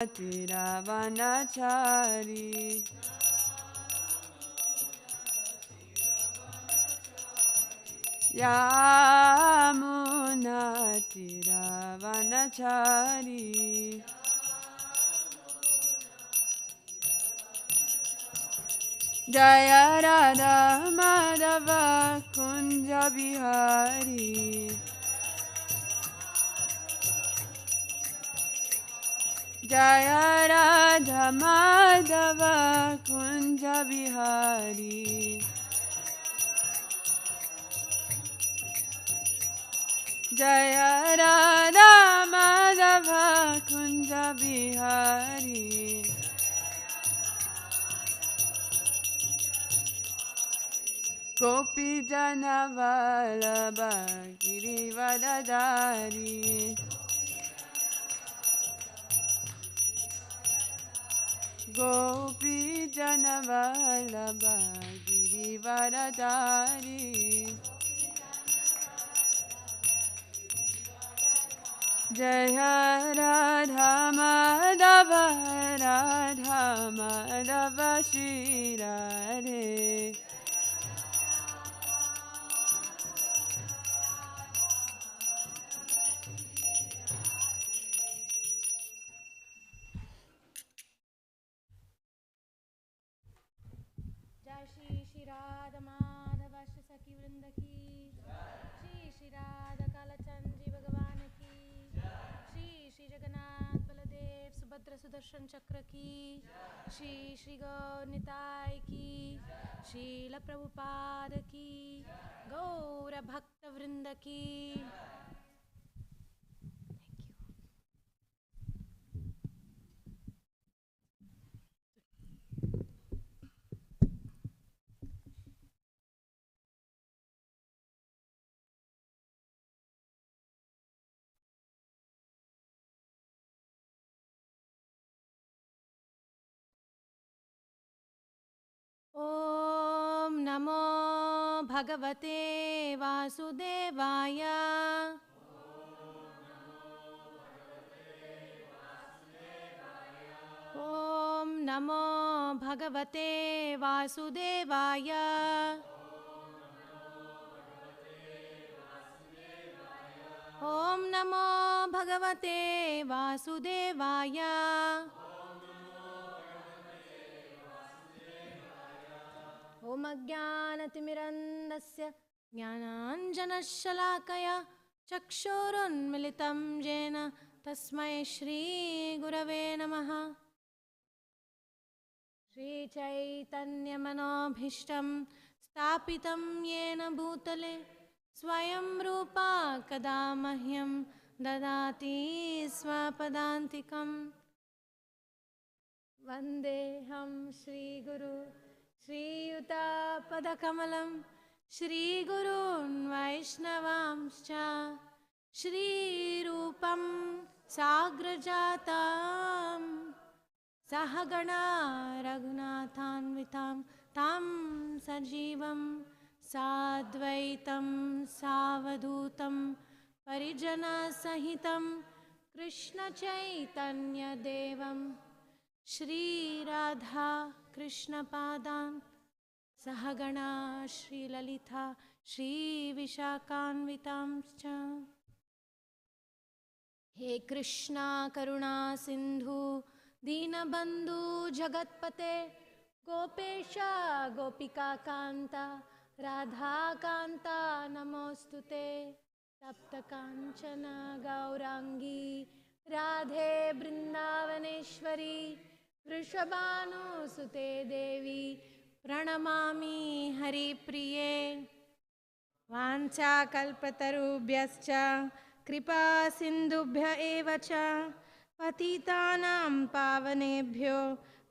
Tiravanachari Yamuna Tiravanachari Jaya Radha Madhava Kunja Bihari Jaya Radha Madhava Kunja Bihari Jaya Radha Madhava Kunja Bihari Gopi Jana Vallabha Girivardhari Gopi Jana Vallabha Girivardhari Jaya Radha Madhava Radha Madhava Shri Radhe जय श्री श्री राधा माधव सखी वृंद की श्री श्री राधा कालचंद जी भगवान की श्री श्री जगन्नाथ बलदेव सुभद्र सुदर्शन चक्र की श्री श्री गौर की श्रील प्रभुपाद की गौर भक्त वृंद की ओम नमो भगवते वासुदेवाय ओम नमो भगवते वासुदेवाय ओम नमो भगवते वासुदेवाय ओम अज्ञानतिमिरन्दस्य ज्ञानाञ्जनशलाकया चक्षुरुन्मिलितं येन तस्मै श्रीगुरवे नमः श्रीचैतन्यमनोभीष्टं स्थापितं येन भूतले स्वयं रूपा कदा मह्यं ददाति स्वपदान्तिकं वन्देऽहं श्रीगुरु श्रीयुतापदकमलं श्रीगुरून् वैष्णवांश्च श्रीरूपं साग्रजातं सहगणा रघुनाथान्वितां तं सजीवं साद्वैतं सावधूतं परिजनसहितं कृष्णचैतन्यदेवं श्रीराधा कृष्णपादान् सहगणा श्रीललिता श्रीविशाखान्वितांश्च हे कृष्णा करुणा सिन्धु दीनबन्धु जगत्पते गोपेश गोपिकान्ता राधाकान्ता नमोऽस्तुते तप्तकाञ्चन गौराङ्गी राधे वृन्दावनेश्वरी वृषभानुसुते देवी प्रणमामि हरिप्रिये वाञ्छाकल्पतरुभ्यश्च कृपा सिन्धुभ्य एव च पतितानां पावनेभ्यो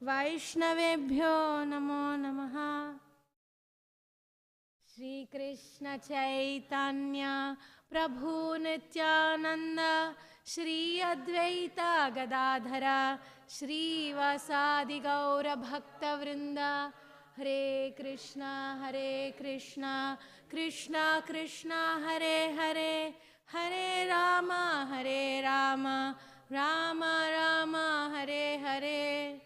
वैष्णवेभ्यो नमो नमः श्री कृष्ण चैतन्य प्रभु नित्यानंद श्री अद्वैत गदाधर श्रीवासादि गौर भक्त वृंद हरे Krishna Krishna Krishna Hare Hare Hare Ram Rama Rama Hare Hare.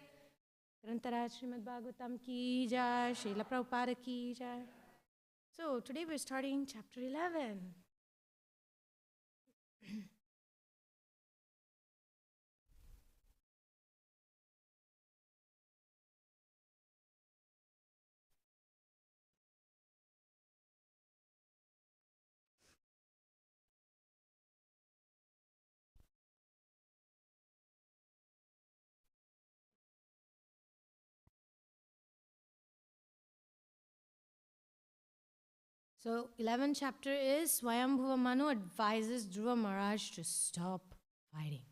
Grantharaj Srimad Bhagavatam ki jai, Srila Prabhupada ki jai. So today we're starting chapter 11. So 11th chapter is Swayambhuva Manu advises Dhruva Maharaj to stop fighting.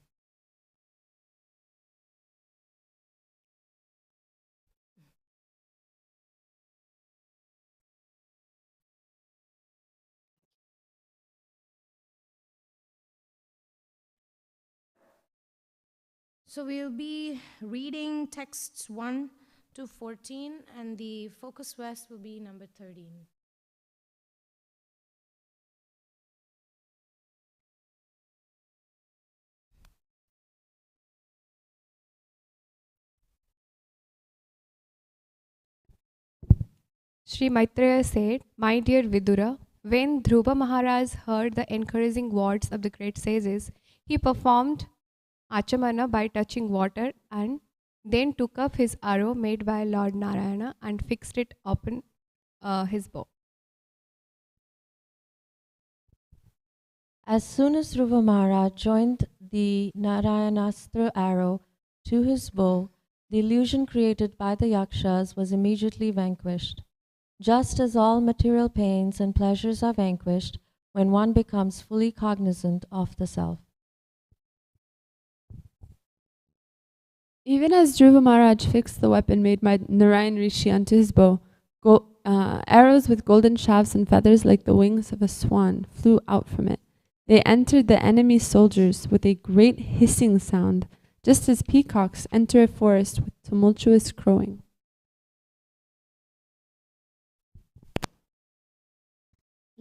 So we'll be reading texts 1 to 14 and the focus verse will be number 13. Sri Maitreya said, "My dear Vidura, when Dhruva Maharaj heard the encouraging words of the great sages, he performed achamana by touching water and then took up his arrow made by Lord Narayana and fixed it upon his bow." As soon as Dhruva Maharaj joined the Narayanastra arrow to his bow, the illusion created by the yakshas was immediately vanquished. Just as all material pains and pleasures are vanquished when one becomes fully cognizant of the self. Even as Dhruva Maharaj fixed the weapon made by Narayan Rishi onto his bow, arrows with golden shafts and feathers like the wings of a swan flew out from it. They entered the enemy's soldiers with a great hissing sound, just as peacocks enter a forest with tumultuous crowing.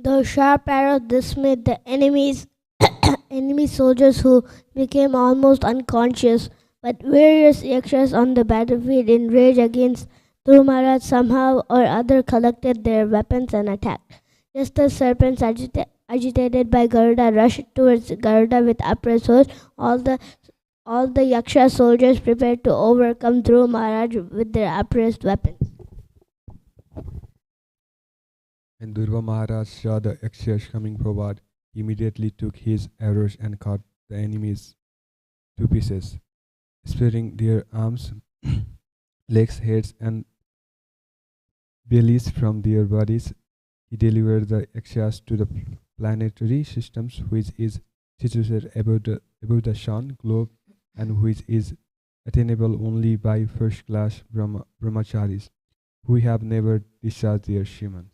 The sharp arrow dismayed the enemy soldiers, who became almost unconscious. But various yakshas on the battlefield, in rage against Dhruva Maharaj, somehow or other collected their weapons and attacked. Just as serpents agitated by Garuda rushed towards Garuda with upraised horse, all the yaksha soldiers prepared to overcome Dhruva Maharaj with their upraised weapons. When Dhruva Maharaj saw the Yakshas coming forward, he immediately took his arrows and cut the enemies to pieces, sparing their arms, legs, heads, and bellies from their bodies. He delivered the Yakshas to the planetary systems, which is situated above the sun, globe, and which is attainable only by first-class brahmacharis, who have never discharged their Shriman.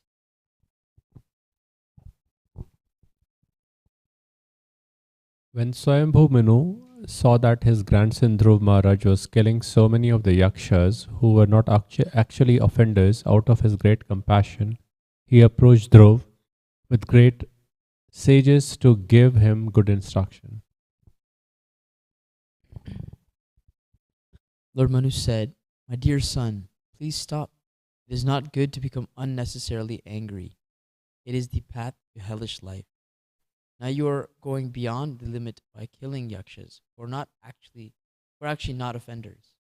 When Swayambhu Manu saw that his grandson Dhruv Maharaj was killing so many of the yakshas who were not actually offenders, out of his great compassion, he approached Dhruv with great sages to give him good instruction. Lord Manu said, "My dear son, please stop. It is not good to become unnecessarily angry. It is the path to hellish life. Now you are going beyond the limit by killing yakshas who are actually not offenders."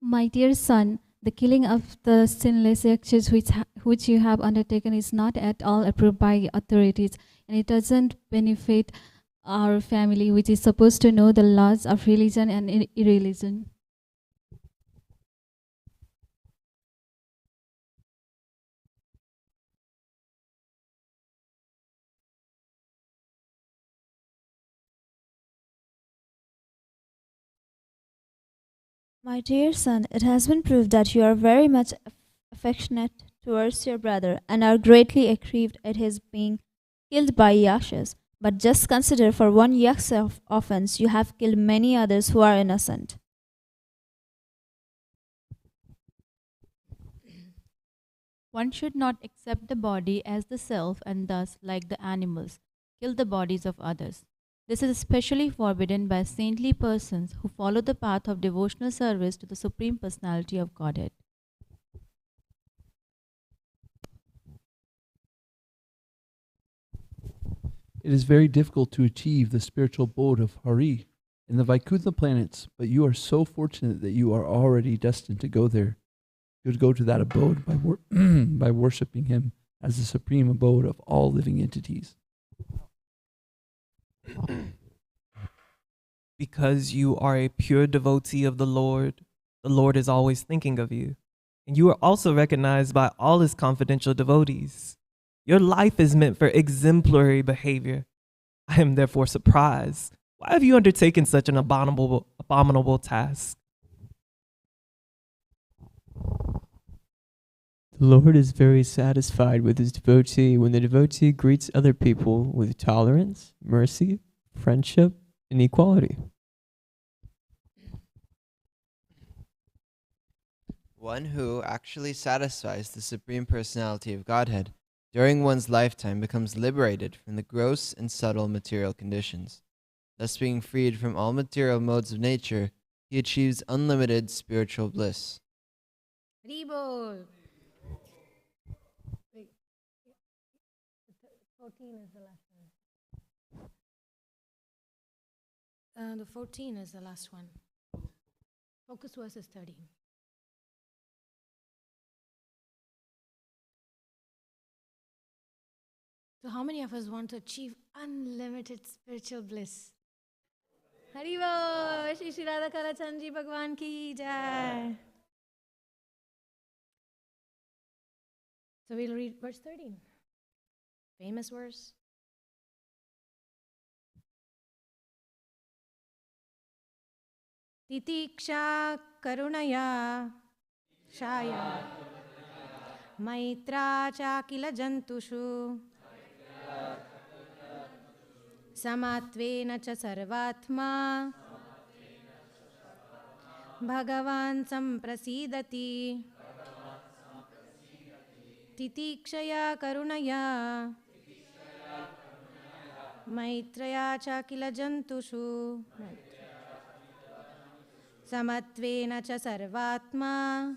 My dear son, the killing of the sinless yakshas which you have undertaken is not at all approved by authorities, and it doesn't benefit our family, which is supposed to know the laws of religion and irreligion. My dear son, it has been proved that you are very much affectionate towards your brother and are greatly aggrieved at his being killed by yakshas. But just consider, for one yaksha offense, you have killed many others who are innocent. One should not accept the body as the self and thus, like the animals, kill the bodies of others. This is especially forbidden by saintly persons who follow the path of devotional service to the Supreme Personality of Godhead. It is very difficult to achieve the spiritual abode of Hari in the Vaikuntha planets, but you are so fortunate that you are already destined to go there. You would go to that abode by, by worshipping him as the supreme abode of all living entities. Because you are a pure devotee of the Lord is always thinking of you. And you are also recognized by all his confidential devotees. Your life is meant for exemplary behavior. I am therefore surprised. Why have you undertaken such an abominable task? The Lord is very satisfied with his devotee when the devotee greets other people with tolerance, mercy, friendship, and equality. One who actually satisfies the Supreme Personality of Godhead during one's lifetime becomes liberated from the gross and subtle material conditions. Thus, being freed from all material modes of nature, he achieves unlimited spiritual bliss. Ribol. 14 is the last one. The 14 is the last one. Focus verses 13. So how many of us want to achieve unlimited spiritual bliss? Haribo, Shri Shri Radha Kalachan Ji Bhagwan ki jai. So we'll read verse 13. Famous verse. Titiksha karunaya shaya maitra cha kila jantushu samatvena cha sarvatma bhagavan samprasidati titikshaya karunaya maitraya cha kila jantushu samatvena cha sarvatma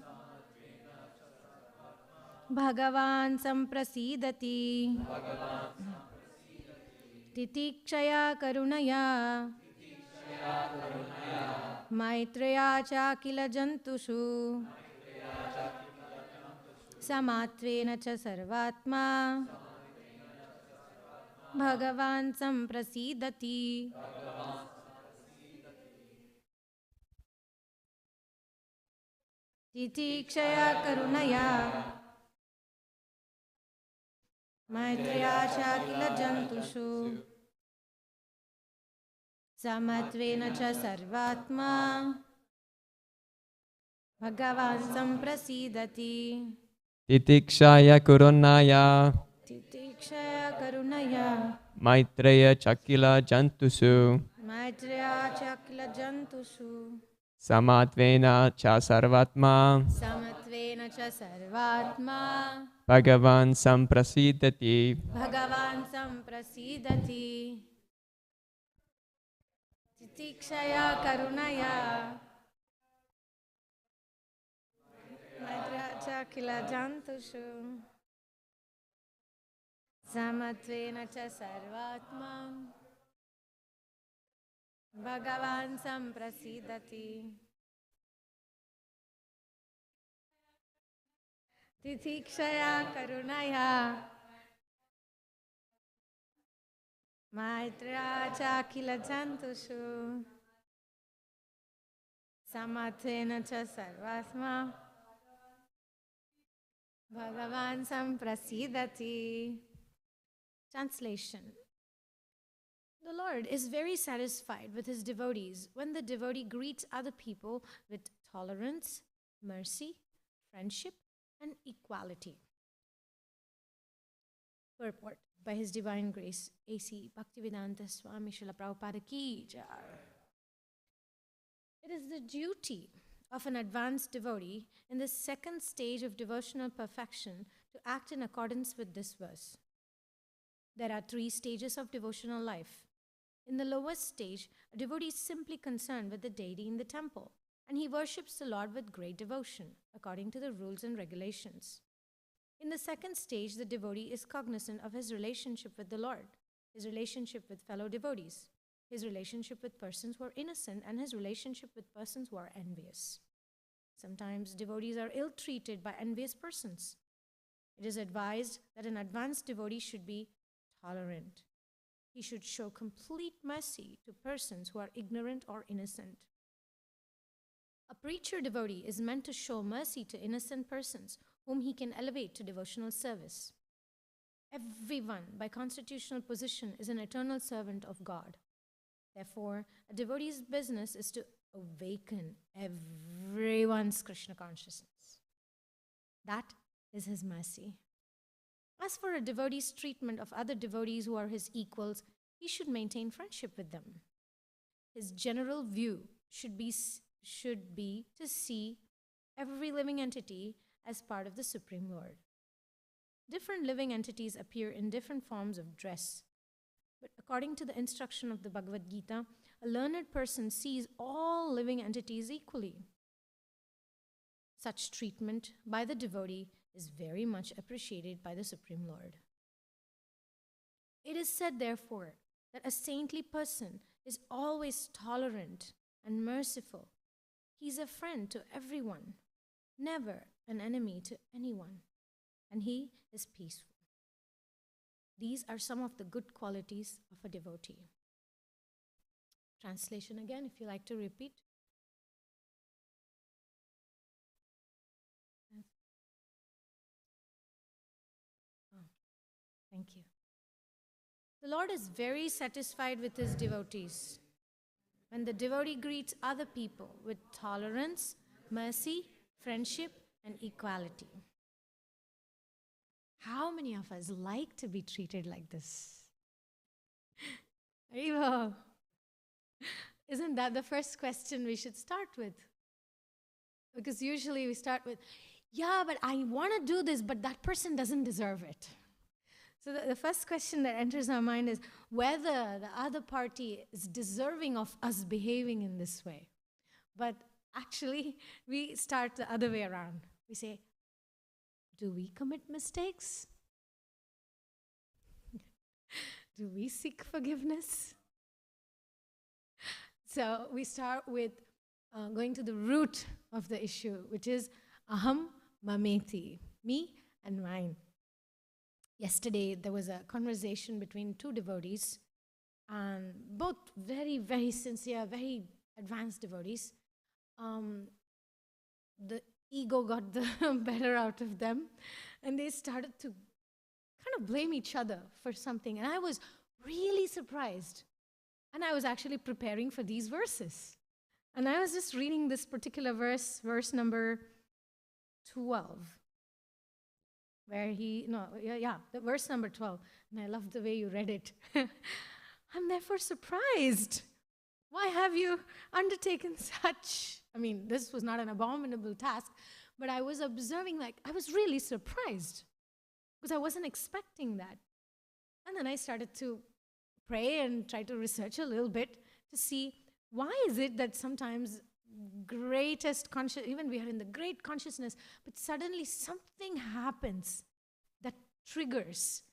bhagavan samprasidati titikshaya karunaya maitraya cha kila jantushu samatvena cha sarvatma bhagavan samprasidati. Titikshaya karunaya maitraya cha kila jantushu samatvena cha sarvatma bhagavan samprasidati. Titikshaya Kurunaya Titikshaya karunaya Maitreya Chakila Jantusu maitraya cha kila jantushu Samatvena Cha Sarvatma samatvena cha sarvatma Bhagavan Samprasidati. bhagavan samprasidati. Titikshaya karunaya maitraya cha kila jantushu samatvena cha sarvatma bhagavan samprasidati. Titikshaya karunaya maitraya cha kila jantushu samatvena cha sarvatma bhagavan samprasidati. Translation. The Lord is very satisfied with his devotees when the devotee greets other people with tolerance, mercy, friendship, and equality. Purport by His Divine Grace, A.C. Bhaktivedanta Swami Srila Prabhupada Ki Jai. It is the duty of an advanced devotee in the second stage of devotional perfection to act in accordance with this verse. There are 3 stages of devotional life. In the lowest stage, a devotee is simply concerned with the deity in the temple, and he worships the Lord with great devotion, according to the rules and regulations. In the second stage, the devotee is cognizant of his relationship with the Lord, his relationship with fellow devotees, his relationship with persons who are innocent, and his relationship with persons who are envious. Sometimes devotees are ill-treated by envious persons. It is advised that an advanced devotee should be tolerant. He should show complete mercy to persons who are ignorant or innocent. A preacher devotee is meant to show mercy to innocent persons whom he can elevate to devotional service. Everyone, by constitutional position, is an eternal servant of God. Therefore, a devotee's business is to awaken everyone's Krishna consciousness. That is his mercy. As for a devotee's treatment of other devotees who are his equals, he should maintain friendship with them. His general view should be to see every living entity as part of the Supreme Lord. Different living entities appear in different forms of dress. But according to the instruction of the Bhagavad Gita, a learned person sees all living entities equally. Such treatment by the devotee is very much appreciated by the Supreme Lord. It is said, therefore, that a saintly person is always tolerant and merciful. He is a friend to everyone, never an enemy to anyone, and he is peaceful. These are some of the good qualities of a devotee. Translation again, if you like to repeat. Oh, thank you. The Lord is very satisfied with his devotees. When the devotee greets other people with tolerance, mercy, friendship, and equality. How many of us like to be treated like this? Haribo. Isn't that the first question we should start with? Because usually we start with, yeah, but I want to do this, but that person doesn't deserve it. So the first question that enters our mind is whether the other party is deserving of us behaving in this way. But actually, we start the other way around. We say, do we commit mistakes? Do we seek forgiveness? So we start with going to the root of the issue, which is aham mameti, me and mine. Yesterday, there was a conversation between 2 devotees, and both very, very sincere, very advanced devotees. The ego got the better out of them, and they started to kind of blame each other for something. And I was really surprised. And I was actually preparing for these verses. And I was just reading this particular verse number 12. The verse number 12. And I love the way you read it. I'm therefore surprised. Why have you undertaken such? I mean, this was not an abominable task, but I was observing, I was really surprised because I wasn't expecting that. And then I started to pray and try to research a little bit to see why is it that sometimes even we are in the great consciousness, but suddenly something happens that triggers,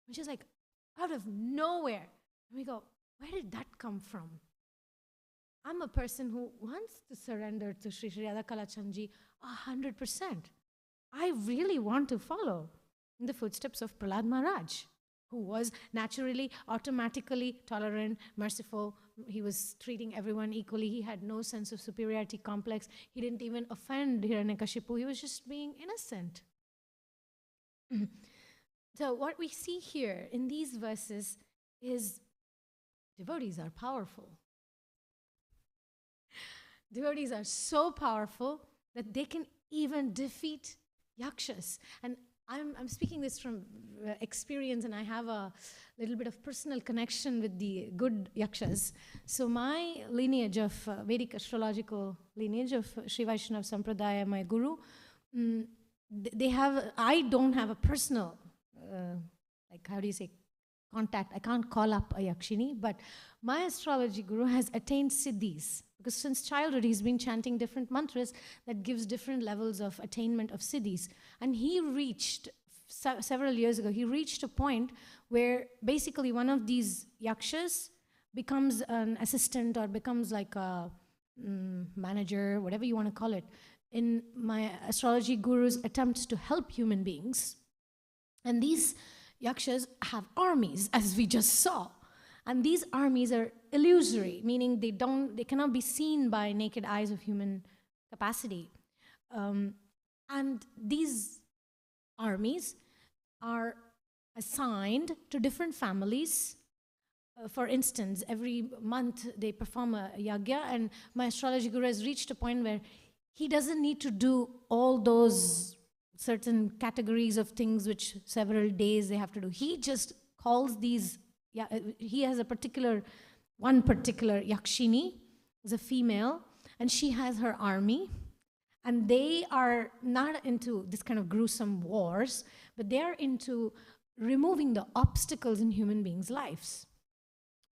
which is like out of nowhere. And we go, where did that come from? I'm a person who wants to surrender to Sri Sri Radha Kalachandji 100%. I really want to follow in the footsteps of Prahlad Maharaj, who was naturally, automatically tolerant, merciful. He was treating everyone equally. He had no sense of superiority complex. He didn't even offend Hiranyakashipu. He was just being innocent. So what we see here in these verses is devotees are powerful. Devotees are so powerful that they can even defeat yakshas. And I'm speaking this from experience, and I have a little bit of personal connection with the good yakshas. So my lineage of Vedic astrological lineage of Sri Vaishnava Sampradaya, my guru, they have, I don't have a personal, like how do you say, contact. I can't call up a Yakshini, but my astrology guru has attained siddhis, because since childhood he's been chanting different mantras that gives different levels of attainment of siddhis. And he reached, several years ago, he reached a point where basically one of these yakshas becomes an assistant or becomes like a manager, whatever you want to call it, in my astrology guru's attempts to help human beings. And these yakshas have armies, as we just saw. And these armies are illusory, meaning they cannot be seen by naked eyes of human capacity. And these armies are assigned to different families. For instance, every month they perform a yagya, and my astrology guru has reached a point where he doesn't need to do all those certain categories of things which several days they have to do. He just calls these, he has one particular yakshini, is a female, and she has her army, and they are not into this kind of gruesome wars, but they are into removing the obstacles in human beings' lives.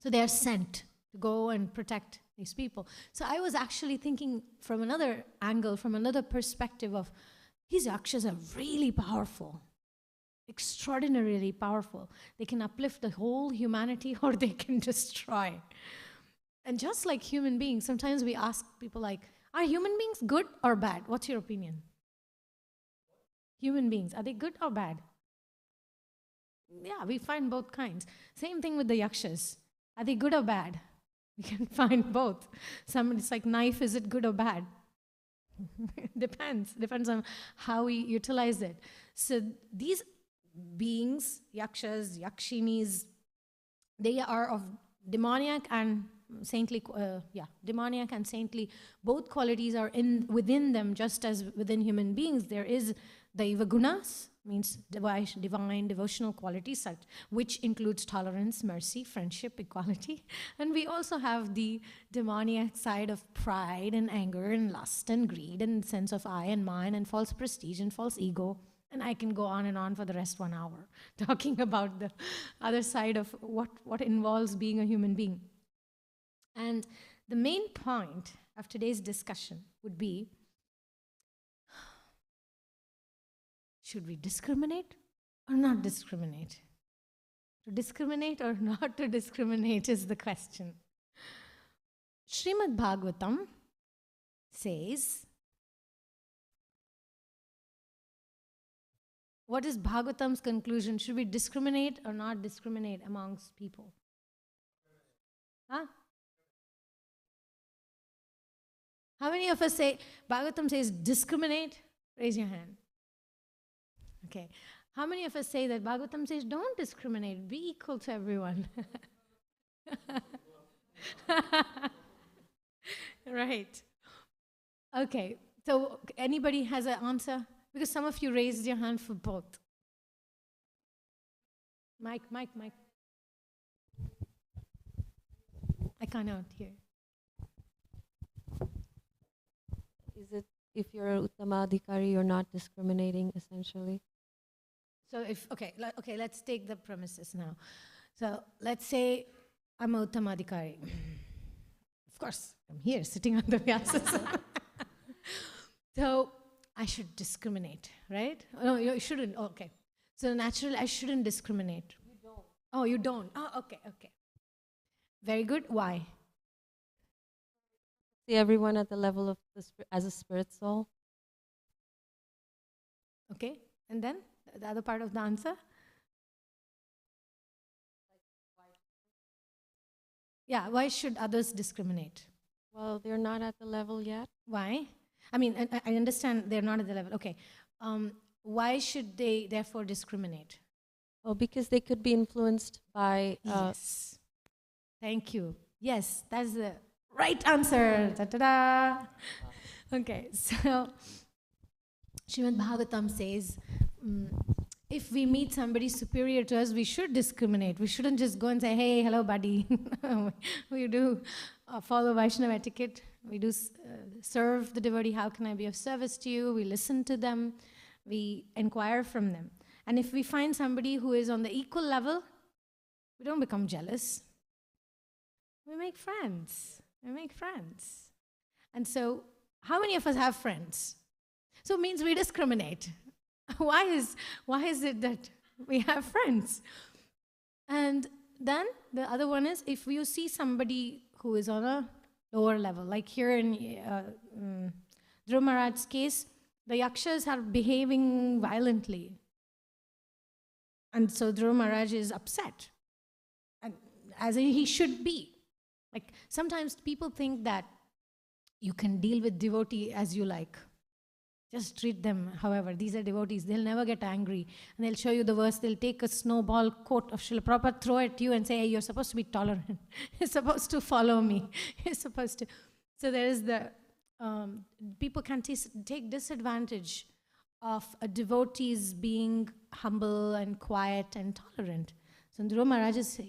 So they are sent to go and protect these people. So I was actually thinking from another angle, from another perspective of, these yakshas are really powerful, extraordinarily powerful. They can uplift the whole humanity or they can destroy. And just like human beings, sometimes we ask people like, are human beings good or bad? What's your opinion? Human beings, are they good or bad? Yeah, we find both kinds. Same thing with the yakshas. Are they good or bad? We can find both. It's like knife, is it good or bad? Depends on how we utilize it. So these beings, yakshas, yakshinis, they are of demoniac and saintly, demoniac and saintly. Both qualities are within them, just as within human beings. There is daiva gunas, means divine devotional qualities, which includes tolerance, mercy, friendship, equality. And we also have the demoniac side of pride and anger and lust and greed and sense of I and mine and false prestige and false ego. And I can go on and on for the rest 1 hour talking about the other side of what involves being a human being. And the main point of today's discussion would be, should we discriminate or not discriminate? To discriminate or not to discriminate is the question. Srimad Bhagavatam says, what is Bhagavatam's conclusion? Should we discriminate or not discriminate amongst people? Huh? How many of us say, Bhagavatam says discriminate? Raise your hand. Okay. How many of us say that Bhagavatam says don't discriminate, be equal to everyone? Right. Okay. So anybody has an answer? Because some of you raised your hand for both. Mike. I cannot hear. Is it if you're Uttamadhikari, you're not discriminating, essentially? So let's take the premises now. So let's say I'm a Uttamadhikari. Of course, I'm here sitting on the Vyasas. So I should discriminate, right? No, you shouldn't. Oh, okay. So naturally, I shouldn't discriminate. You don't. Oh, you don't. Oh, okay. Very good. Why? See everyone at the level of as a spirit soul. Okay. And then the other part of the answer? Yeah, why should others discriminate? Well, they're not at the level yet. Why? I mean, I understand they're not at the level. Okay. Why should they therefore discriminate? Oh, because they could be influenced by... yes. Thank you. Yes, that's the right answer. Ta-da-da. Okay, so Srimad Bhagavatam says, if we meet somebody superior to us, we should discriminate. We shouldn't just go and say, hey, hello, buddy. We do follow Vaishnava etiquette. We do serve the devotee. How can I be of service to you? We listen to them. we inquire from them. And if we find somebody who is on the equal level, we don't become jealous. We make friends. We make friends. And so, how many of us have friends? So it means we discriminate. Why is it that we have friends? And then the other one is, if you see somebody who is on a lower level, like here in Dhruv Maharaj's case, the yakshas are behaving violently. And so Dhruv Maharaj is upset, and as he should be. Like, sometimes people think that you can deal with devotee as you like. Just treat them however. These are devotees. They'll never get angry. And they'll show you the verse. They'll take a snowball quote of Srila Prabhupada, throw it at you and say, hey, you're supposed to be tolerant. You're supposed to follow me. You're supposed to. So there is the, people can take disadvantage of a devotee's being humble and quiet and tolerant. So Dhruv Maharaj is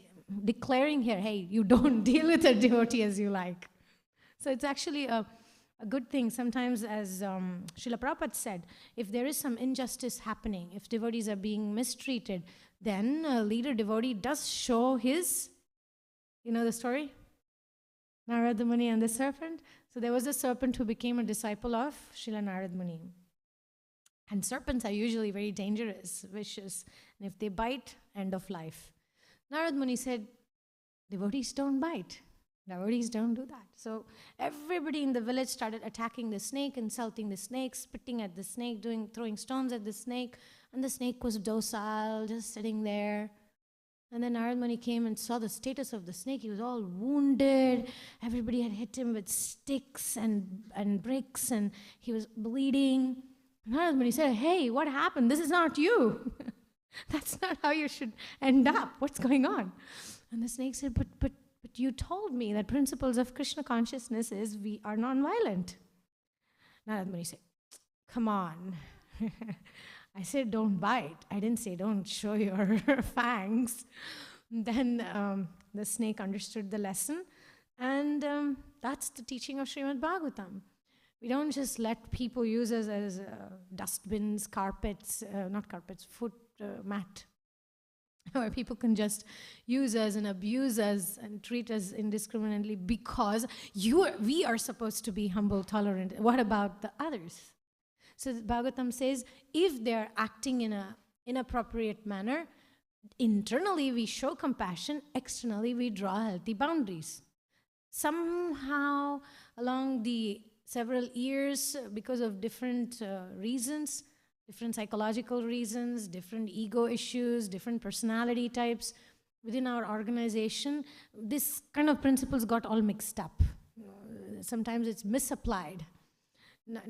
declaring here, hey, you don't deal with a devotee as you like. So it's actually a good thing. Sometimes, as Srila Prabhupada said, if there is some injustice happening, if devotees are being mistreated, then a leader devotee does show his, you know the story? Narada Muni and the serpent. So there was a serpent who became a disciple of Srila Narada Muni. And serpents are usually very dangerous, vicious. And if they bite, end of life. Narada Muni said, devotees don't bite. Devotees don't do that. So everybody in the village started attacking the snake, insulting the snake, spitting at the snake, throwing stones at the snake. And the snake was docile, just sitting there. And then Narada Muni came and saw the status of the snake. He was all wounded. Everybody had hit him with sticks and bricks, and he was bleeding. Narada Muni said, hey, what happened? This is not you. That's not how you should end up. What's going on? And the snake said, but you told me that principles of Krishna consciousness is we are non-violent. Narada Muni said, come on. I said, don't bite. I didn't say, don't show your fangs. Then the snake understood the lesson. And that's the teaching of Srimad Bhagavatam. We don't just let people use us as dustbins, carpets, not carpets, foot mat. Where people can just use us and abuse us and treat us indiscriminately because we are supposed to be humble, tolerant. What about the others? So Bhagavatam says, if they're acting in an inappropriate manner, internally we show compassion, externally we draw healthy boundaries. Somehow along the several years, because of different reasons, different psychological reasons, different ego issues, different personality types within our organization, this kind of principles got all mixed up. Sometimes it's misapplied.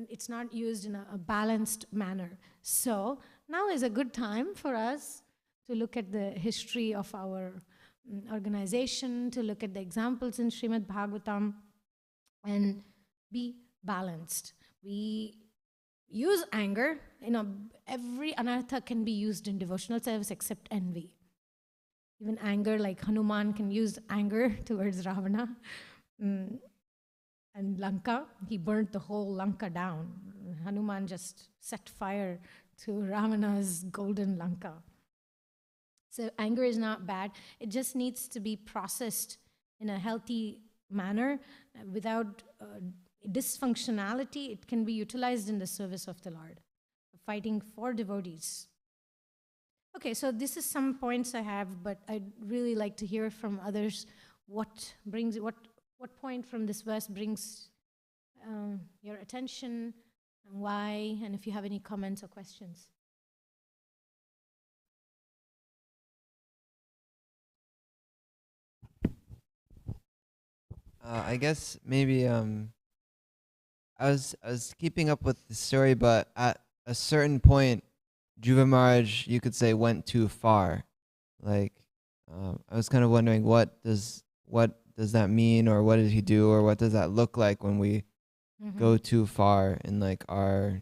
It's not used in a balanced manner. So now is a good time for us to look at the history of our organization, to look at the examples in Srimad Bhagavatam, and be balanced. We use anger. Every anartha can be used in devotional service except envy. Even anger, like Hanuman can use anger towards Ravana. And Lanka, he burnt the whole Lanka down. Hanuman just set fire to Ravana's golden Lanka. So anger is not bad. It just needs to be processed in a healthy manner without dysfunctionality. It can be utilized in the service of the Lord, fighting for devotees. Okay, so this is some points I have, but I'd really like to hear from others what point from this verse brings your attention, and why, and if you have any comments or questions. I guess maybe I was keeping up with the story, but at a certain point, Dhruva Maharaj, you could say, went too far. Like, I was kind of wondering what does that mean, or what did he do, or what does that look like when we go too far in like our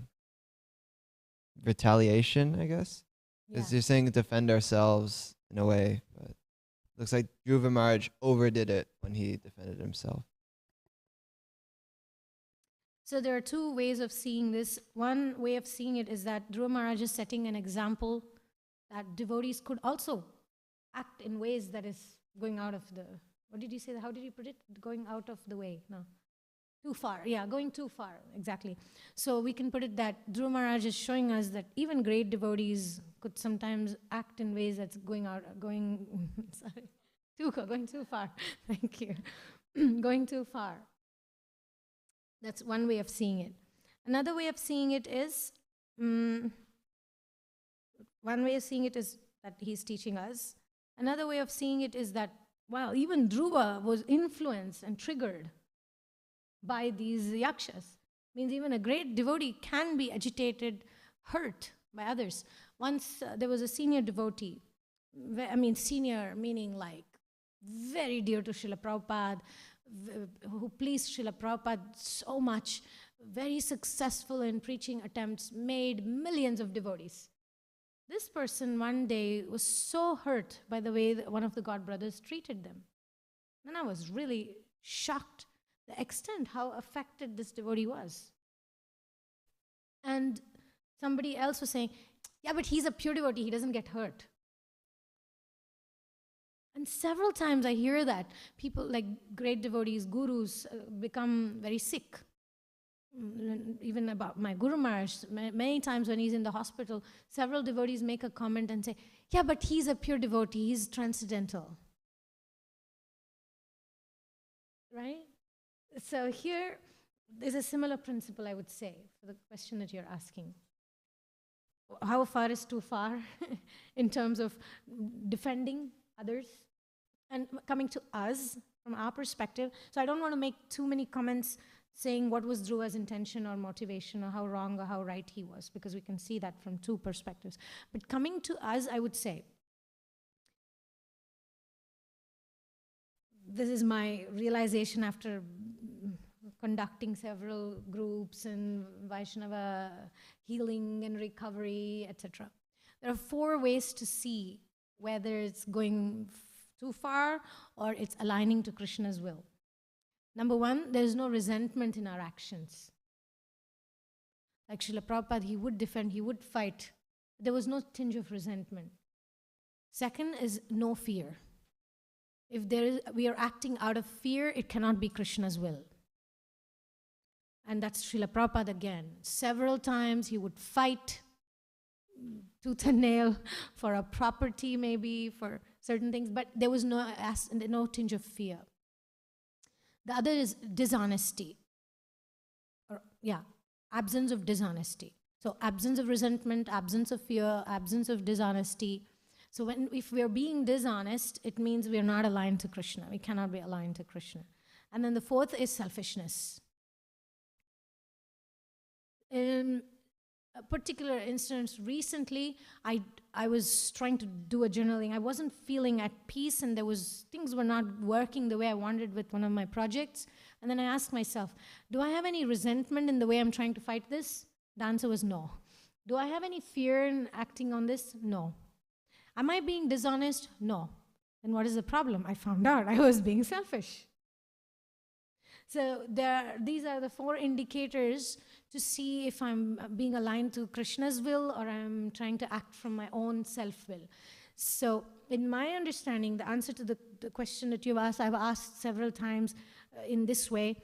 retaliation, I guess? Because you're saying defend ourselves in a way, but looks like Dhruva Maharaj overdid it when he defended himself. So there are two ways of seeing this. One way of seeing it is that Dhruva Maharaj is setting an example that devotees could also act in ways that is going out of the, what did you say? How did you put it? Going out of the way. No. Too far. Yeah, going too far. Exactly. So we can put it that Dhruva Maharaj is showing us that even great devotees could sometimes act in ways that's going sorry, going too far. Thank you. Going too far. That's one way of seeing it. Another way of seeing it is, one way of seeing it is that he's teaching us. Another way of seeing it is that, wow, even Dhruva was influenced and triggered by these yakshas. Means even a great devotee can be agitated, hurt by others. Once there was a senior devotee, senior meaning like very dear to Srila Prabhupada, who pleased Srila Prabhupada so much, very successful in preaching attempts, made millions of devotees. This person one day was so hurt by the way that one of the God brothers treated them. And I was really shocked the extent how affected this devotee was. And somebody else was saying, yeah, but he's a pure devotee, he doesn't get hurt. And several times I hear that people like great devotees, gurus, become very sick. Even about my Guru Maharaj, many times when he's in the hospital, several devotees make a comment and say, yeah, but he's a pure devotee, he's transcendental. Right? So here, there's a similar principle, I would say, for the question that you're asking. How far is too far in terms of defending others? And coming to us, from our perspective, so I don't want to make too many comments saying what was Dhruva's intention or motivation or how wrong or how right he was, because we can see that from two perspectives. But coming to us, I would say, this is my realization after conducting several groups in Vaishnava healing and recovery, etc. There are 4 ways to see whether it's going too far or it's aligning to Krishna's will. Number 1, there's no resentment in our actions. Like Srila Prabhupada, he would defend, he would fight. There was no tinge of resentment. Second is no fear. If we are acting out of fear, it cannot be Krishna's will. And that's Srila Prabhupada again. Several times he would fight tooth and nail for a property, maybe for certain things, but there was no tinge of fear. The other is dishonesty. Absence of dishonesty. So absence of resentment, absence of fear, absence of dishonesty. So if we are being dishonest, it means we are not aligned to Krishna. We cannot be aligned to Krishna. And then the 4th is selfishness. In a particular instance recently, I was trying to do a journaling. I wasn't feeling at peace, and things were not working the way I wanted with one of my projects. And then I asked myself, do I have any resentment in the way I'm trying to fight this? The answer was no. Do I have any fear in acting on this? No. Am I being dishonest? No. Then what is the problem? I found out I was being selfish. So these are the 4 indicators to see if I'm being aligned to Krishna's will or I'm trying to act from my own self-will. So in my understanding, the answer to the question that you've asked, I've asked several times in this way,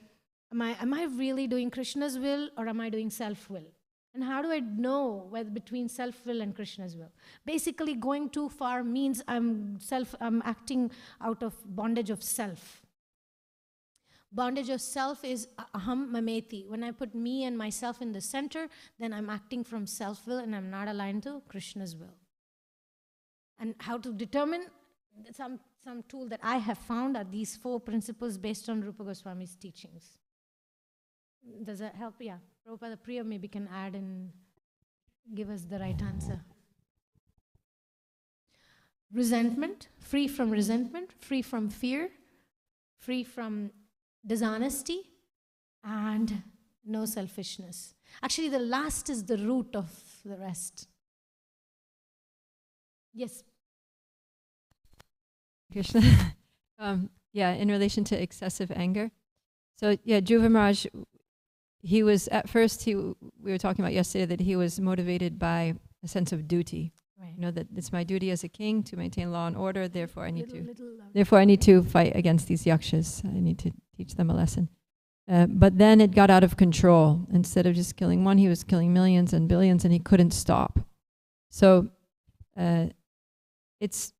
am I really doing Krishna's will or am I doing self-will? And how do I know whether between self-will and Krishna's will? Basically, going too far means I'm acting out of bondage of self. Bondage of self is aham mameti. When I put me and myself in the center, then I'm acting from self-will and I'm not aligned to Krishna's will. And how to determine, some tool that I have found are these 4 principles based on Rupa Goswami's teachings. Does that help? Yeah. Prabhupada Priya maybe can add and give us the right answer. Resentment, free from resentment, free from fear, free from dishonesty, and no selfishness. Actually, the last is the root of the rest. Yes. Krishna. In relation to excessive anger. So, Dhruva Maharaj he was at first, we were talking about yesterday that he was motivated by a sense of duty. Right. You know, that it's my duty as a king to maintain law and order, therefore I need Little I need to fight against these yakshas. I need to teach them a lesson. But then it got out of control. Instead of just killing one, he was killing millions and billions, and he couldn't stop. So it's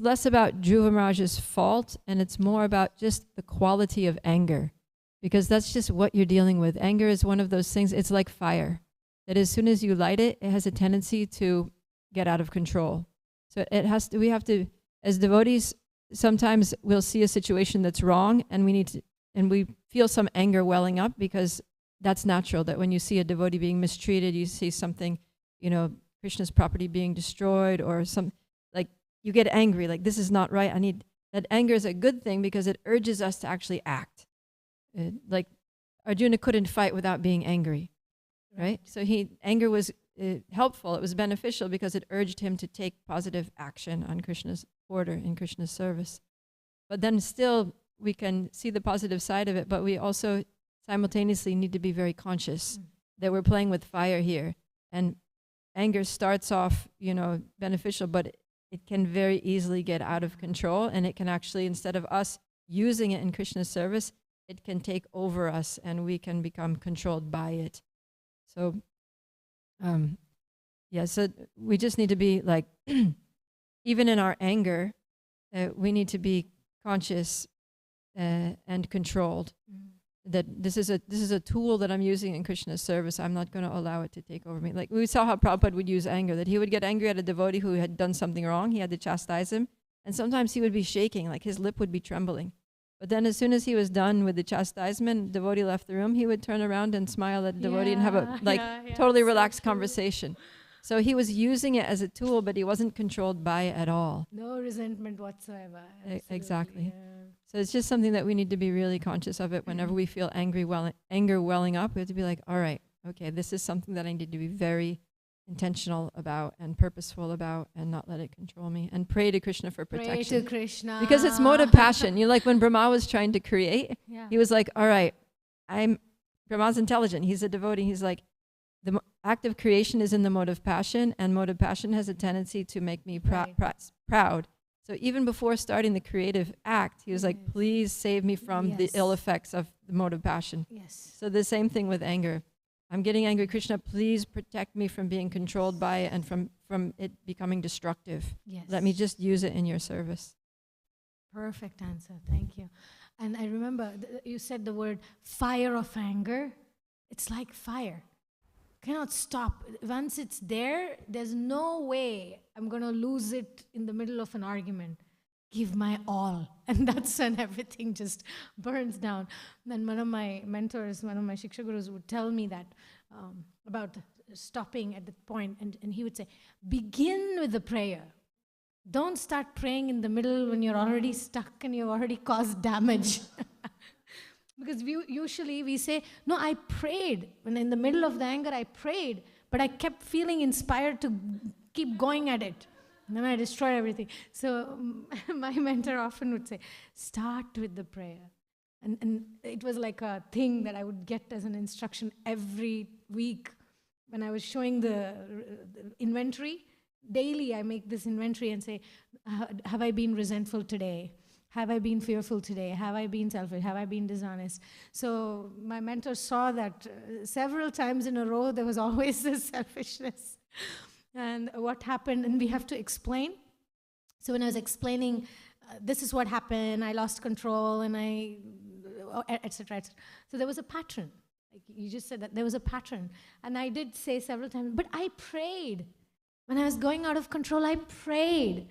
less about Dhruva Maharaj's fault, and it's more about just the quality of anger, because that's just what you're dealing with. Anger is one of those things, it's like fire, that as soon as you light it, it has a tendency to get out of control. So we have to, as devotees, sometimes we'll see a situation that's wrong, and we feel some anger welling up, because that's natural, that when you see a devotee being mistreated, you see something, Krishna's property being destroyed, or you get angry, like this is not right. That anger is a good thing because it urges us to actually act. Like Arjuna couldn't fight without being angry, right? So anger was helpful. It was beneficial because it urged him to take positive action on Krishna's order, in Krishna's service. But then still, we can see the positive side of it, but we also simultaneously need to be very conscious that we're playing with fire here. And anger starts off, beneficial, but it can very easily get out of control, and it can actually, instead of us using it in Krishna's service, it can take over us, and we can become controlled by it. So, so we just need to be like, even in our anger, we need to be conscious and controlled. That this is a tool that I'm using in Krishna's service. I'm not going to allow it to take over me. Like we saw how Prabhupada would use anger, that he would get angry at a devotee who had done something wrong. He had to chastise him. And sometimes he would be shaking, like his lip would be trembling. But then as soon as he was done with the chastisement, the devotee left the room, he would turn around and smile at the devotee and have a totally relaxed conversation. So he was using it as a tool, but he wasn't controlled by it at all. No resentment whatsoever. Exactly. Yeah. So it's just something that we need to be really conscious of it. Whenever we feel anger welling up, we have to be like, all right, okay, this is something that I need to be very intentional about and purposeful about, and not let it control me. And pray to Krishna for protection. Pray to Krishna. Because it's mode of passion. Like when Brahma was trying to create, he was like, all right, Brahma's intelligent. He's a devotee. He's like, the act of creation is in the mode of passion, and mode of passion has a tendency to make me proud. So even before starting the creative act, he was like, please save me from the ill effects of the mode of passion. Yes. So the same thing with anger. I'm getting angry, Krishna, please protect me from being controlled by it and from it becoming destructive. Yes. Let me just use it in your service. Perfect answer. Thank you. And I remember you said the word fire of anger. It's like fire. Cannot stop. Once it's there, there's no way I'm going to lose it in the middle of an argument. Give my all. And that's when everything just burns down. Then one of my mentors, one of my Shiksha Gurus would tell me that about stopping at the point, and he would say, begin with the prayer. Don't start praying in the middle when you're already stuck and you've already caused damage. Because usually we say, no, I prayed. When in the middle of the anger, I prayed, but I kept feeling inspired to keep going at it. And then I destroyed everything. So my mentor often would say, start with the prayer. And it was like a thing that I would get as an instruction every week when I was showing the inventory. Daily, I make this inventory and say, have I been resentful today? Have I been fearful today? Have I been selfish? Have I been dishonest? So my mentor saw that several times in a row, there was always this selfishness. And what happened, and we have to explain. So when I was explaining, this is what happened, I lost control, and etc. So there was a pattern. Like you just said that there was a pattern. And I did say several times, but I prayed. When I was going out of control, I prayed.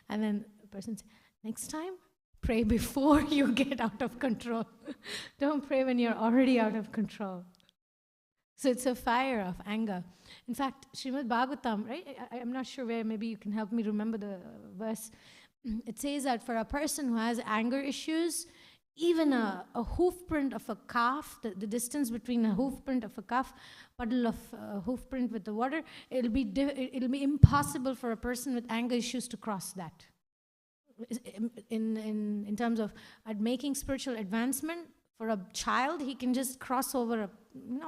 And then the person said, next time, pray before you get out of control. Don't pray when you're already out of control. So it's a fire of anger. In fact, Srimad Bhagavatam, right? I'm not sure where, maybe you can help me remember the verse. It says that for a person who has anger issues, even a hoof print of a calf, the distance between a hoof print of a calf, puddle of hoof print with the water, it'll be impossible for a person with anger issues to cross that. In terms of making spiritual advancement, For a child, he can just cross over a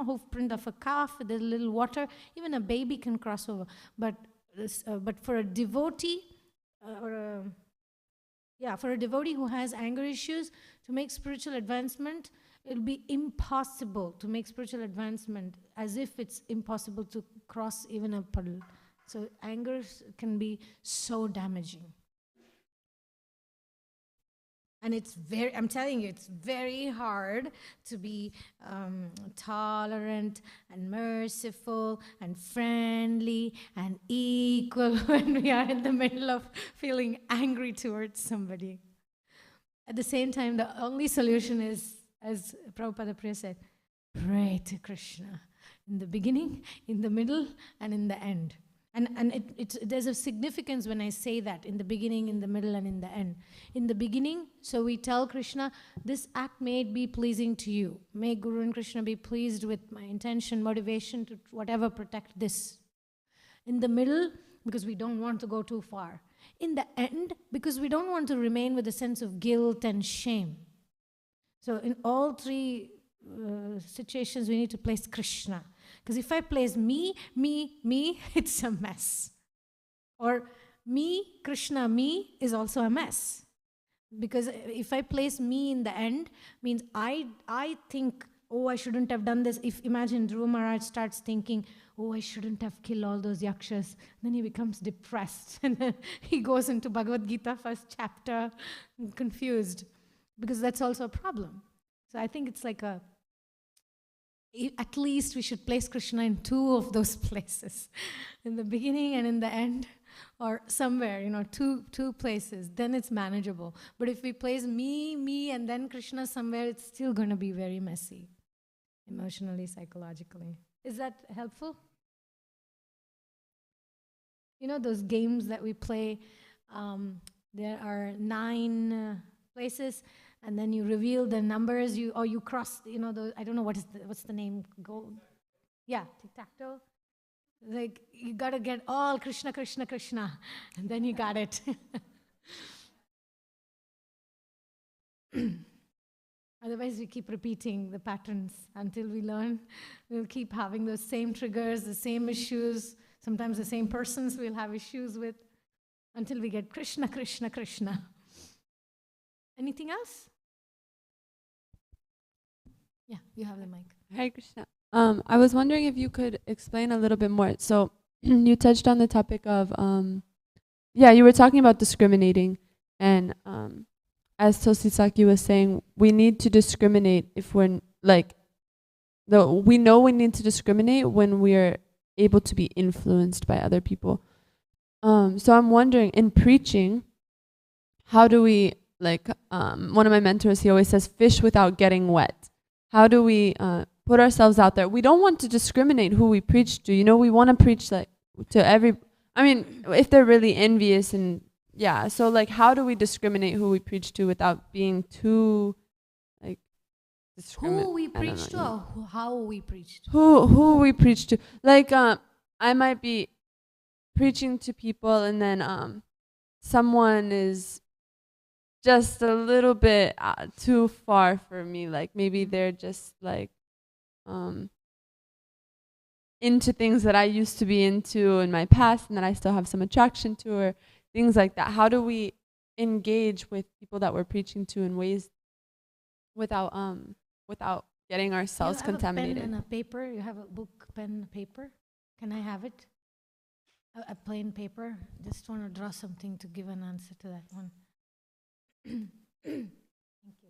hoof print of a calf with a little water. Even a baby can cross over. But for a devotee, for a devotee who has anger issues, to make spiritual advancement, it'll be impossible to make spiritual advancement, as if it's impossible to cross even a puddle. So anger can be so damaging. And I'm telling you, it's very hard to be tolerant and merciful and friendly and equal when we are in the middle of feeling angry towards somebody. At the same time, the only solution is, as Prabhupada Priya said, pray to Krishna in the beginning, in the middle, and in the end. And there's a significance when I say that, in the beginning, in the middle, and in the end. In the beginning, so we tell Krishna, this act may be pleasing to you. May Guru and Krishna be pleased with my intention, motivation to whatever, protect this. In the middle, because we don't want to go too far. In the end, because we don't want to remain with a sense of guilt and shame. So in all three situations, we need to place Krishna. Because if I place me, it's a mess. Or me, Krishna, me is also a mess. Because if I place me in the end, means I think, oh, I shouldn't have done this. If imagine Dhruva Maharaj starts thinking, oh, I shouldn't have killed all those yakshas. Then he becomes depressed. And then he goes into Bhagavad Gita, first chapter, confused. Because that's also a problem. So I think it's like at least we should place Krishna in two of those places, in the beginning and in the end, or somewhere, two places, then it's manageable. But if we place me, and then Krishna somewhere, it's still going to be very messy, emotionally, psychologically. Is that helpful? Those games that we play, there are 9 places, and then you reveal the numbers, you cross, those, I don't know what's the name, tic-tac-toe. Like, you got to get all Krishna, Krishna, Krishna, and then you got it. Otherwise, we keep repeating the patterns until we learn. We'll keep having those same triggers, the same issues, sometimes the same persons we'll have issues with, until we get Krishna, Krishna, Krishna. Anything else? Yeah, you have the mic. Hare Krishna. I was wondering if you could explain a little bit more. So you touched on the topic of, you were talking about discriminating. And as Tosisaki was saying, we need to discriminate if we're we know we need to discriminate when we're able to be influenced by other people. So I'm wondering, in preaching, how do we, one of my mentors, he always says, fish without getting wet. How do we put ourselves out there? We don't want to discriminate who we preach to. We want to preach to every, if they're really envious and so how do we discriminate who we preach to without being too who we preach to or how we preach to? Who we preach to. I might be preaching to people and then someone is just a little bit too far for me. Maybe they're just into things that I used to be into in my past and that I still have some attraction to, or things like that. How do we engage with people that we're preaching to in ways without getting ourselves contaminated? You have a pen and a paper? You have a book, pen, paper? Can I have it? A plain paper? Just want to draw something to give an answer to that one. Thank you.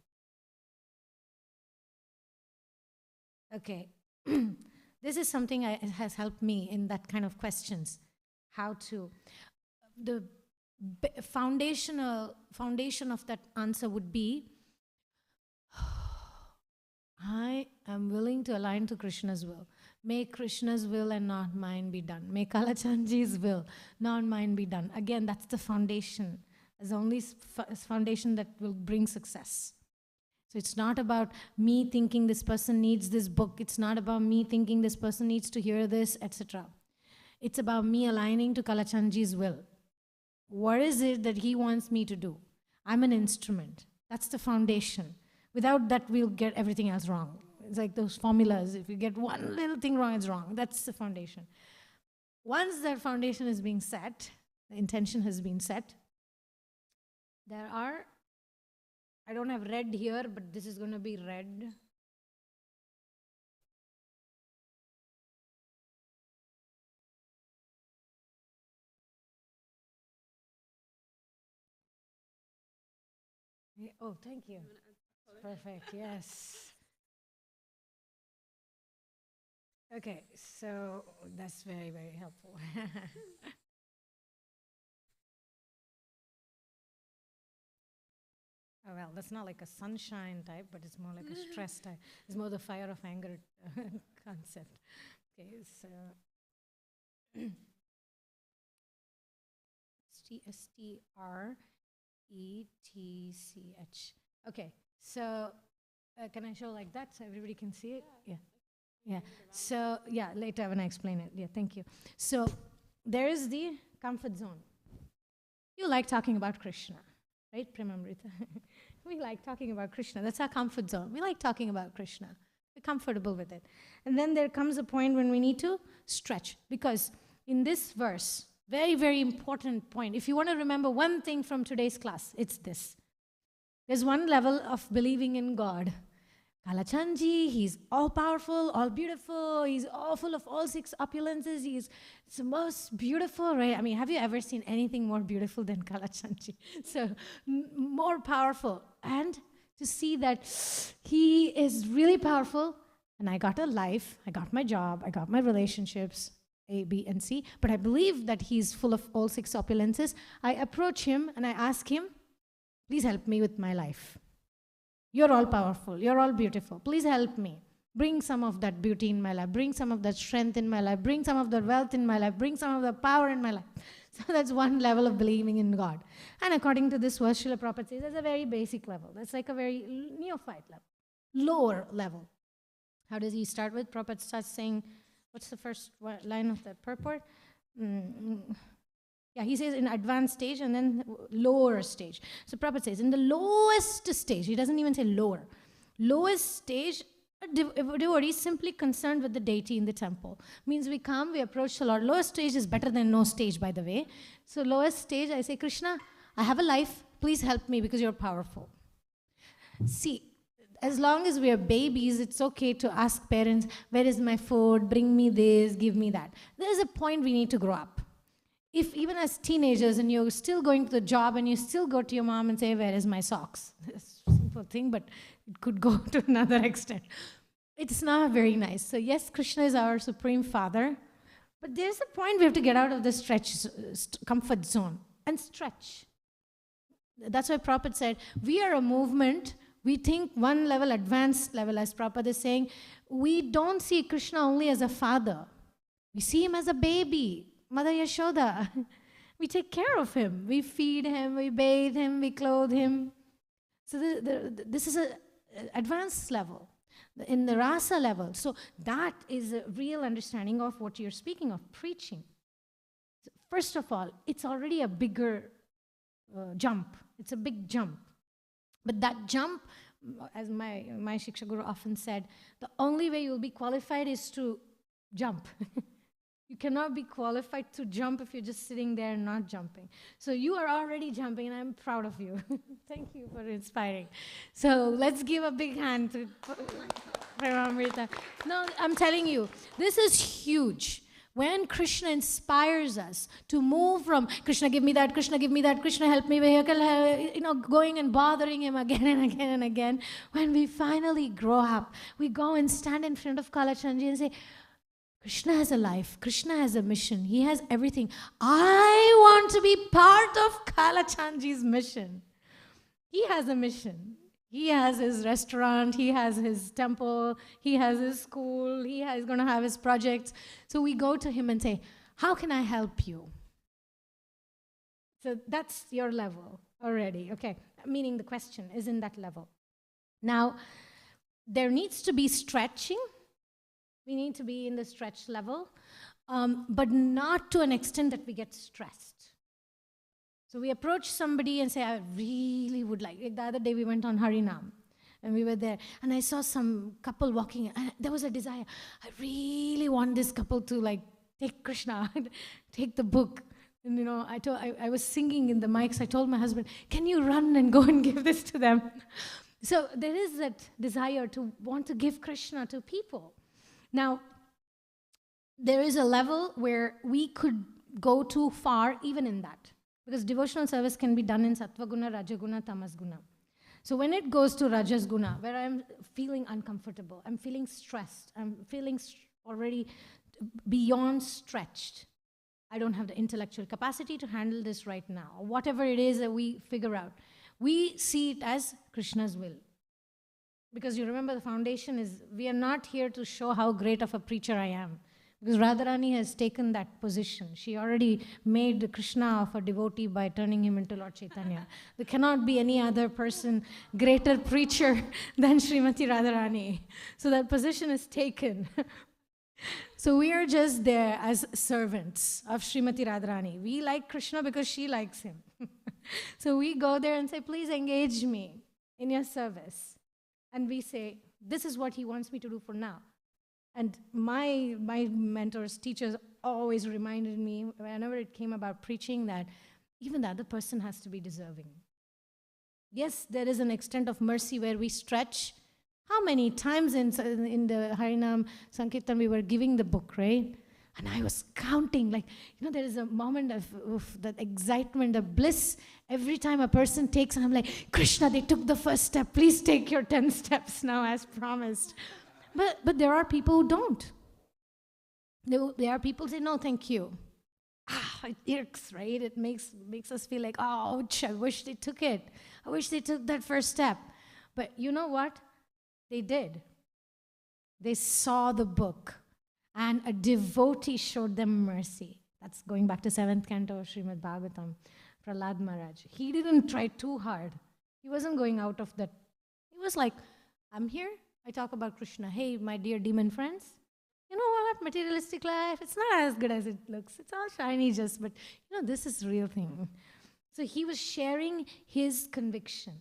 Okay. This is something it has helped me in that kind of questions. How to... The foundation of that answer would be, I am willing to align to Krishna's will. May Krishna's will and not mine be done. May Kalachandji's will, not mine be done. Again, that's the foundation. It's the only foundation that will bring success. So it's not about me thinking this person needs this book. It's not about me thinking this person needs to hear this, etc. It's about me aligning to Kalachandji's will. What is it that he wants me to do? I'm an instrument. That's the foundation. Without that, we'll get everything else wrong. It's like those formulas. If you get one little thing wrong, it's wrong. That's the foundation. Once that foundation is being set, the intention has been set, there are, I don't have red here, but this is going to be red. Oh, thank you. Perfect, yes. Okay, so that's very, very helpful. Oh, well, that's not like a sunshine type, but it's more like a stress type. It's more the fire of anger concept. Okay, so STRETCH. Okay, so can I show like that so everybody can see it? Yeah. Yeah. So, yeah, later when I explain it. Yeah, thank you. So, there is the comfort zone. You like talking about Krishna, right, Premamrita? We like talking about Krishna. That's our comfort zone. We like talking about Krishna. We're comfortable with it. And then there comes a point when we need to stretch. Because in this verse, very, very important point, if you want to remember one thing from today's class, it's this. There's one level of believing in God. Kalachandji, he's all powerful, all beautiful, he's all full of all six opulences, he's the most beautiful, right? I mean, have you ever seen anything more beautiful than Kalachandji? So, more powerful. And to see that he is really powerful, and I got a life, I got my job, I got my relationships, A, B, and C, but I believe that he's full of all six opulences. I approach him and I ask him, please help me with my life. You're all powerful. You're all beautiful. Please help me. Bring some of that beauty in my life. Bring some of that strength in my life. Bring some of the wealth in my life. Bring some of the power in my life. So that's one level of believing in God. And according to this verse, Srila Prabhupada says, that's a very basic level. That's like a very neophyte level. Lower level. How does he start with? Prabhupada starts saying, what's the first line of the purport? Yeah, he says in advanced stage and then lower stage. So Prabhupada says in the lowest stage, he doesn't even say lower. Lowest stage, a devotee is simply concerned with the deity in the temple. Means we come, we approach the Lord. Lowest stage is better than no stage, by the way. So lowest stage, I say, Krishna, I have a life. Please help me because you're powerful. See, as long as we are babies, it's okay to ask parents, where is my food? Bring me this, give me that. There's a point we need to grow up. If even as teenagers and you're still going to the job and you still go to your mom and say, where is my socks? It's a simple thing, but it could go to another extent. It's not very nice. So yes, Krishna is our supreme father, but there's a point we have to get out of the comfort zone and stretch. That's why Prabhupada said, we are a movement. We think one level, advanced level, as Prabhupada is saying, we don't see Krishna only as a father. We see him as a baby. Mother Yashoda, we take care of him. We feed him, we bathe him, we clothe him. So this is an advanced level, in the rasa level. So that is a real understanding of what you're speaking of, preaching. So first of all, it's already a bigger jump. It's a big jump. But that jump, as my Shiksha Guru often said, the only way you'll be qualified is to jump. You cannot be qualified to jump if you're just sitting there and not jumping. So you are already jumping, and I'm proud of you. Thank you for inspiring. So let's give a big hand to Premamrita. No, I'm telling you, this is huge. When Krishna inspires us to move from Krishna give me that, Krishna give me that, Krishna help me, going and bothering him again and again and again, when we finally grow up, we go and stand in front of Kalachandji and say, Krishna has a life. Krishna has a mission. He has everything. I want to be part of Kalachandji's mission. He has a mission. He has his restaurant. He has his temple. He has his school. He's going to have his projects. So we go to him and say, how can I help you? So that's your level already. Okay, meaning the question is in that level. Now, there needs to be stretching. We need to be in the stretch level, but not to an extent that we get stressed. So we approach somebody and say, I really would like the other day we went on Harinam. and we were there. And I saw some couple walking, and there was a desire. I really want this couple to like take Krishna, take the book. And I was singing in the mics. I told my husband, can you run and go and give this to them? So there is that desire to want to give Krishna to people. Now, there is a level where we could go too far even in that. Because devotional service can be done in Sattva Guna, Rajaguna, Tamas Guna. So when it goes to Rajas Guna, where I'm feeling uncomfortable, I'm feeling stressed, I'm feeling already beyond stretched, I don't have the intellectual capacity to handle this right now, or whatever it is that we figure out, we see it as Krishna's will. Because you remember the foundation is, we are not here to show how great of a preacher I am. Because Radharani has taken that position. She already made Krishna of a devotee by turning him into Lord Chaitanya. There cannot be any other person, greater preacher than Srimati Radharani. So that position is taken. So we are just there as servants of Srimati Radharani. We like Krishna because she likes him. So we go there and say, please engage me in your service. And we say, this is what he wants me to do for now. And my mentors, teachers always reminded me whenever it came about preaching that even the other person has to be deserving. Yes, there is an extent of mercy where we stretch. How many times in the Harinam Sankirtan we were giving the book, right? And I was counting, like, there is a moment of that excitement, the bliss. Every time a person takes, and I'm like, Krishna, they took the first step. Please take your 10 steps now as promised. But there are people who don't. There are people who say, no, thank you. It irks, right? It makes us feel like, ouch, I wish they took it. I wish they took that first step. But you know what? They did. They saw the book, and a devotee showed them mercy. That's going back to 7th canto of Srimad Bhagavatam, Prahlad Maharaj. He didn't try too hard. He wasn't going out of that. He was like, I'm here. I talk about Krishna. Hey, my dear demon friends, you know what? Materialistic life, it's not as good as it looks. It's all shiny just, but this is the real thing. So he was sharing his conviction.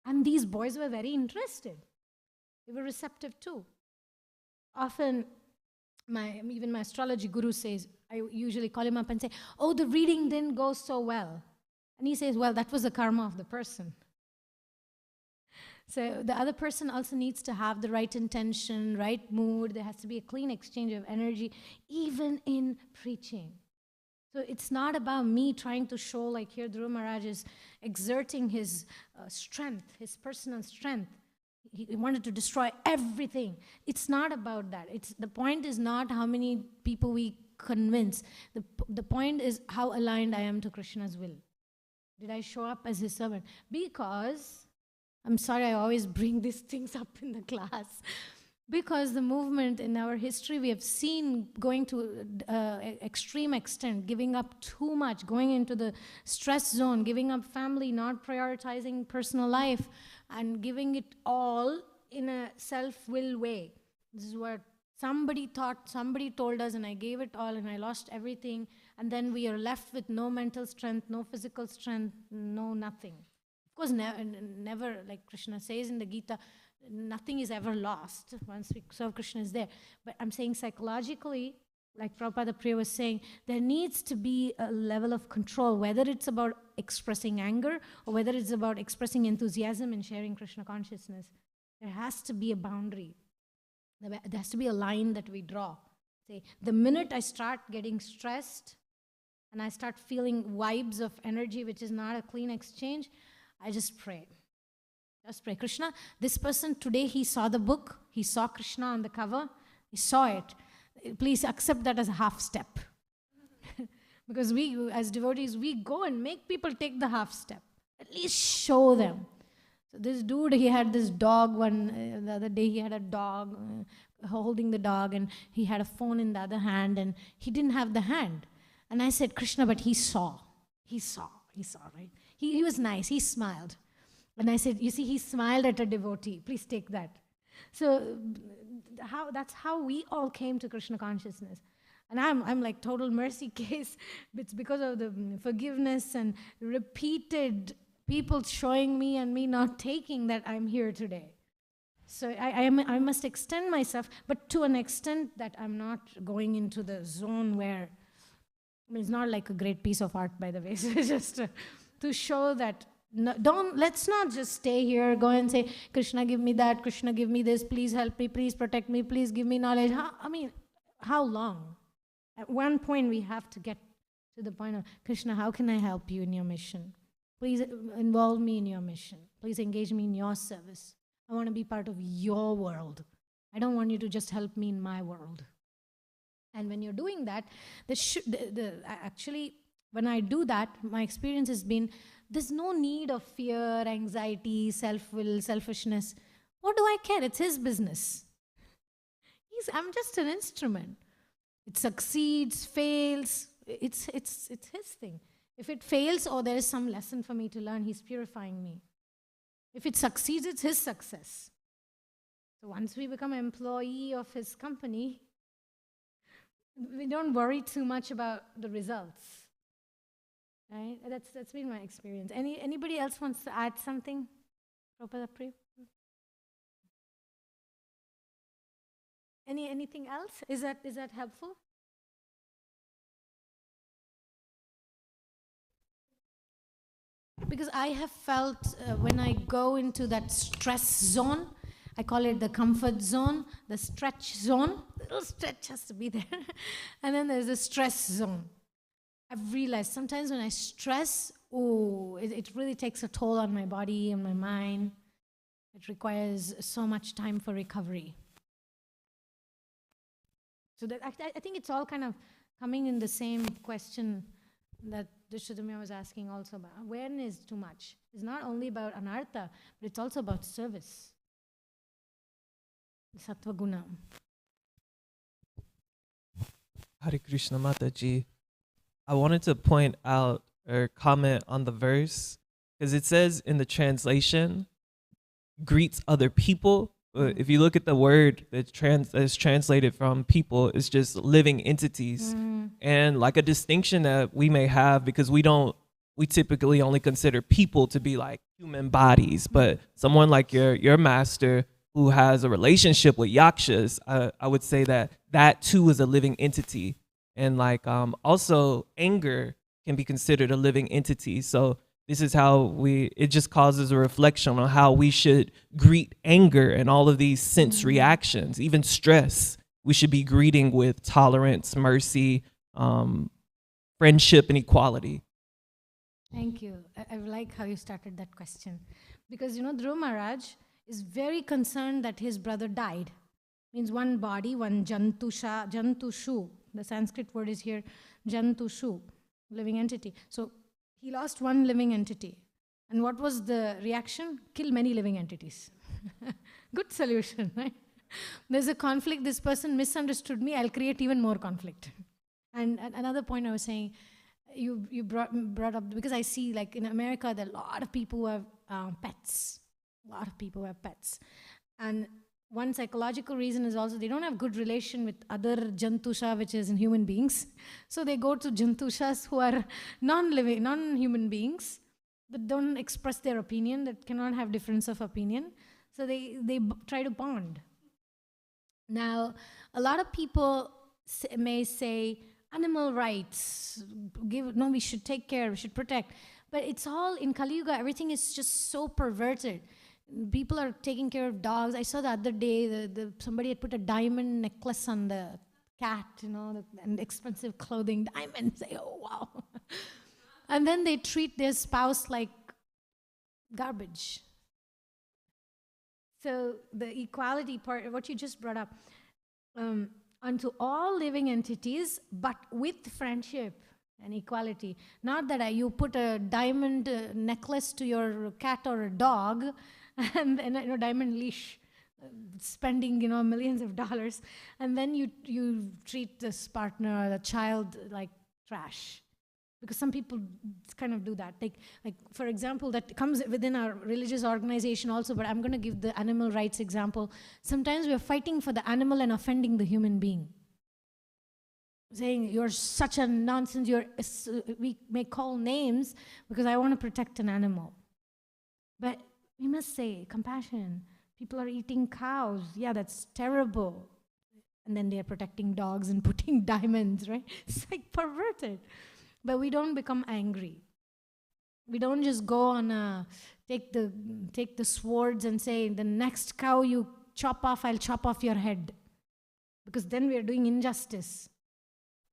And these boys were very interested. They were receptive too. Often, even my astrology guru says, I usually call him up and say, oh, the reading didn't go so well. And he says, well, that was the karma of the person. So the other person also needs to have the right intention, right mood. There has to be a clean exchange of energy, even in preaching. So it's not about me trying to show, like here Dhruva Maharaj is exerting his strength, his personal strength. He wanted to destroy everything. It's not about that. The point is not how many people we convince. The point is how aligned I am to Krishna's will. Did I show up as his servant? Because, I'm sorry I always bring these things up in the class, because the movement in our history we have seen going to extreme extent, giving up too much, going into the stress zone, giving up family, not prioritizing personal life, and giving it all in a self-will way. This is what somebody thought, somebody told us, and I gave it all and I lost everything, and then we are left with no mental strength, no physical strength, no nothing. Of course, never, like Krishna says in the Gita, nothing is ever lost once we serve Krishna is there. But I'm saying psychologically, like Prabhupada Priya was saying, there needs to be a level of control, whether it's about expressing anger or whether it's about expressing enthusiasm and sharing Krishna consciousness. There has to be a boundary. There has to be a line that we draw. Say, the minute I start getting stressed and I start feeling vibes of energy which is not a clean exchange, I just pray. Just pray. Krishna, this person today, he saw the book, he saw Krishna on the cover, he saw it. Please accept that as a half step. Because we, as devotees, we go and make people take the half step. At least show them. So this dude, he had this dog the other day he had a dog, holding the dog, and he had a phone in the other hand, and he didn't have the hand. And I said, Krishna, but he saw, right? He was nice, he smiled. And I said, you see, he smiled at a devotee. Please take that. So that's how we all came to Krishna consciousness. And I'm like total mercy case. It's because of the forgiveness and repeated people showing me and me not taking that I'm here today. So I must extend myself, but to an extent that I'm not going into the zone where, I mean, it's not like a great piece of art, by the way. So it's just to show that, let's not just stay here, go and say, Krishna, give me that, Krishna, give me this, please help me, please protect me, please give me knowledge. How long? At one point, we have to get to the point of, Krishna, how can I help you in your mission? Please involve me in your mission. Please engage me in your service. I want to be part of your world. I don't want you to just help me in my world. And when you're doing that, actually, when I do that, my experience has been, there's no need of fear, anxiety, self-will, selfishness. What do I care? It's his business. I'm just an instrument. It succeeds, fails. It's his thing. If it fails, or there is some lesson for me to learn, he's purifying me. If it succeeds, it's his success. So once we become an employee of his company, we don't worry too much about the results. Right? That's been my experience. Anybody else wants to add something? Anything else? Is that helpful? Because I have felt when I go into that stress zone, I call it the comfort zone, the stretch zone. Little stretch has to be there. And then there's the stress zone. I've realized sometimes when I stress, it really takes a toll on my body and my mind. It requires so much time for recovery. So that I think it's all kind of coming in the same question that Dushyadamya was asking also about. Awareness too much. It's not only about anartha, but it's also about service. Sattva guna. Hare Krishna Mataji. I wanted to point out or comment on the verse, because it says in the translation, greets other people. If you look at the word that's translated from people, it's just living entities. And like a distinction that we may have, because we typically only consider people to be like human bodies, but someone like your master who has a relationship with yakshas, I would say that too is a living entity. And like also anger can be considered a living entity. So this is how it just causes a reflection on how we should greet anger and all of these sense reactions, even stress. We should be greeting with tolerance, mercy, friendship, and equality. Thank you. I like how you started that question. Because, Dhruva Maharaj is very concerned that his brother died. Means one body, one jantushu. The Sanskrit word is here, jantushu, living entity. So he lost one living entity. And what was the reaction? Kill many living entities. Good solution, right? There's a conflict. This person misunderstood me. I'll create even more conflict. And another point I was saying, you brought up, because I see like in America, there are a lot of people who have pets. A lot of people who have pets. And one psychological reason is also they don't have good relation with other jantusha, which is in human beings. So they go to jantushas who are non-human beings, that don't express their opinion, that cannot have difference of opinion. So they try to bond. Now, a lot of people may say, animal rights, we should take care, we should protect. But it's all, in Kali Yuga, everything is just so perverted. People are taking care of dogs. I saw the other day, somebody had put a diamond necklace on the cat, and expensive clothing, diamonds. Oh, wow. And then they treat their spouse like garbage. So the equality part, what you just brought up, unto all living entities, but with friendship and equality. Not that you put a diamond necklace to your cat or a dog, and diamond leash, spending millions of dollars, and then you treat this partner or the child like trash. Because some people kind of do that. Like for example, that comes within our religious organization also, but I'm going to give the animal rights example. Sometimes we're fighting for the animal and offending the human being. Saying, you're such a nonsense, we may call names because I want to protect an animal. But we must say, compassion, People are eating cows. Yeah, that's terrible. And then they're protecting dogs and putting diamonds, right? It's like perverted. But we don't become angry. We don't just go on take the swords and say, the next cow you chop off, I'll chop off your head. Because then we are doing injustice.